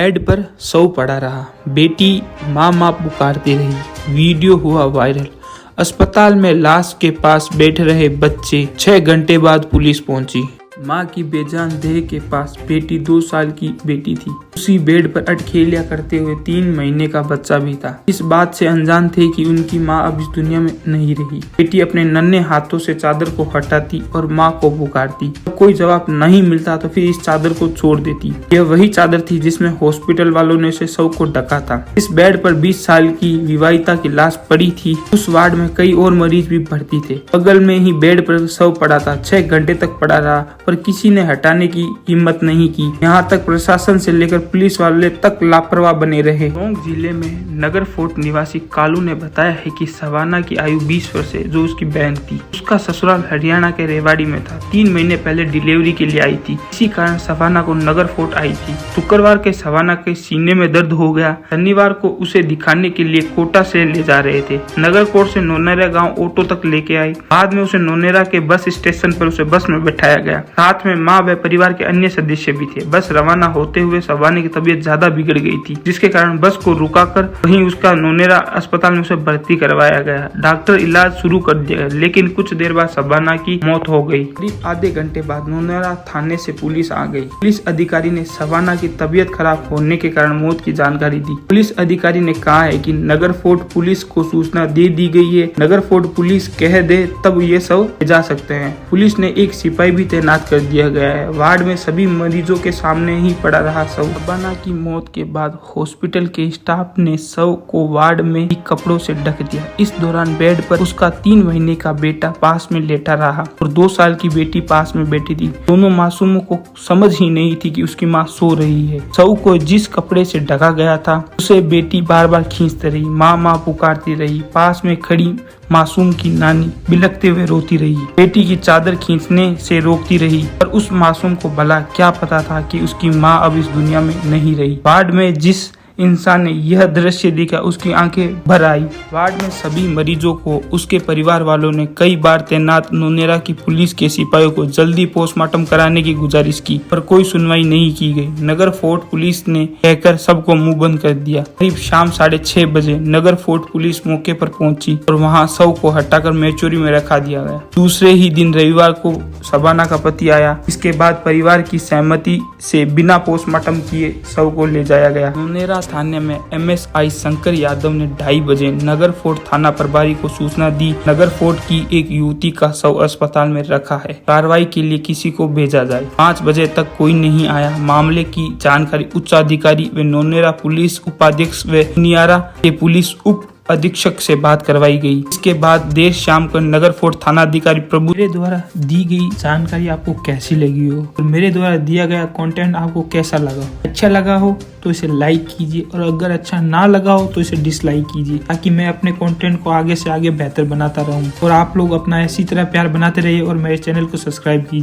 Bed पर सो पड़ा रहा। बेटी माँ माँ पुकारती रही। वीडियो हुआ वायरल। अस्पताल में लाश के पास बैठ रहे बच्चे। 6 घंटे बाद पुलिस पहुंची। माँ की बेजान देह के पास बेटी 2 साल की बेटी थी। उसी बेड पर अटखेलिया करते हुए 3 महीने का बच्चा भी था। इस बात से अनजान थे कि उनकी माँ अब इस दुनिया में नहीं रही। बेटी अपने नन्हे हाथों से चादर को हटाती और माँ को पुकारती। कोई जवाब नहीं मिलता तो फिर इस चादर को छोड़ देती। यह वही चादर थी जिसमें हॉस्पिटल वालों ने उसे शव को ढका था। इस बेड पर 20 साल की विवाहिता की लाश पड़ी थी। उस वार्ड में कई और मरीज भी भर्ती थे। बगल में ही बेड पर शव पड़ा था। 6 घंटे तक पड़ा रहा पर किसी ने हटाने की हिम्मत नहीं की। यहाँ तक प्रशासन से लेकर पुलिस वाले तक लापरवाह बने रहे। टोंक जिले में नगर फोर्ट निवासी कालू ने बताया है कि सवाना की आयु 20 वर्ष है, जो उसकी बहन थी। उसका ससुराल हरियाणा के रेवाड़ी में था। 3 महीने पहले डिलीवरी के लिए आई थी। इसी कारण सवाना को नगर फोर्ट आई थी। शुक्रवार के सवाना के सीने में दर्द हो गया। शनिवार को उसे दिखाने के लिए कोटा से ले जा रहे थे। नगर कोर्ट से नोनेरा गांव ऑटो तक लेके आई। बाद में उसे नोनेरा के बस स्टेशन पर उसे बस में बैठाया गया। साथ में माँ व परिवार के अन्य सदस्य भी थे। बस रवाना होते हुए सवाना की तबीयत ज्यादा बिगड़ गई थी, जिसके कारण बस को रुकाकर वहीं उसका नोनेरा अस्पताल में उसे भर्ती करवाया गया। डॉक्टर इलाज शुरू कर दिया, लेकिन कुछ देर बाद सवाना की मौत हो गई। करीब आधे घंटे बाद नोनेरा थाने से पुलिस आ गई। पुलिस अधिकारी ने सवाना की तबीयत खराब होने के कारण मौत की जानकारी दी। पुलिस अधिकारी ने कहा है कि नगर फोर्ट पुलिस को सूचना दे दी गई है। नगर फोर्ट पुलिस कह दे तब ये सब जा सकते हैं। पुलिस ने एक सिपाही भी तैनात कर दिया गया है। वार्ड में सभी मरीजों के सामने ही पड़ा रहा शव। सवाना की मौत के बाद हॉस्पिटल के स्टाफ ने शव को वार्ड में ही कपड़ों से ढक दिया। इस दौरान बेड पर उसका 3 महीने का बेटा पास में लेटा रहा और 2 साल की बेटी पास में बैठी थी। दोनों मासूमों को समझ ही नहीं थी कि उसकी माँ सो रही है। शव को जिस कपड़े से ढका गया था उसे बेटी बार बार खींचती रही। माँ माँ पुकारती रही। पास में खड़ी मासूम की नानी बिलखते हुए रोती रही। बेटी की चादर खींचने से रोकती रही, पर उस मासूम को भला क्या पता था कि उसकी माँ अब इस दुनिया में नहीं रही। वार्ड में जिस इंसान ने यह दृश्य देखा उसकी आंखें भर आई। वार्ड में सभी मरीजों को उसके परिवार वालों ने कई बार तैनात नोनेरा की पुलिस के सिपाहियों को जल्दी पोस्टमार्टम कराने की गुजारिश की, पर कोई सुनवाई नहीं की गई। नगर फोर्ट पुलिस ने कहकर सबको मुंह बंद कर दिया। करीब शाम 6:30 बजे नगर फोर्ट पुलिस मौके पर पहुंची और वहां शव को हटाकर मेचोरी में रखा दिया गया। दूसरे ही दिन रविवार को सवाना का पति आया। इसके बाद परिवार की सहमति से बिना पोस्टमार्टम किए शव को ले जाया गया। नोनेरा थाने में MSI शंकर यादव ने 2:30 बजे नगर फोर्ट थाना प्रभारी को सूचना दी। नगर फोर्ट की एक युवती का शव अस्पताल में रखा है, कार्रवाई के लिए किसी को भेजा जाए। 5 बजे तक कोई नहीं आया। मामले की जानकारी उच्चाधिकारी व नोनेरा पुलिस उपाधीक्षक व नियारा के पुलिस उप अधीक्षक से बात करवाई गई। इसके बाद देर शाम को नगर फोर्ट थाना अधिकारी प्रभु मेरे द्वारा दी गई जानकारी आपको कैसी लगी हो और मेरे द्वारा दिया गया कंटेंट आपको कैसा लगा। अच्छा लगा हो तो इसे लाइक कीजिए और अगर अच्छा ना लगा हो तो इसे डिसलाइक कीजिए, ताकि मैं अपने कंटेंट को आगे से आगे बेहतर बनाता रहूं और आप लोग अपना इसी तरह प्यार बनाते रहिए और मेरे चैनल को सब्सक्राइब कीजिए।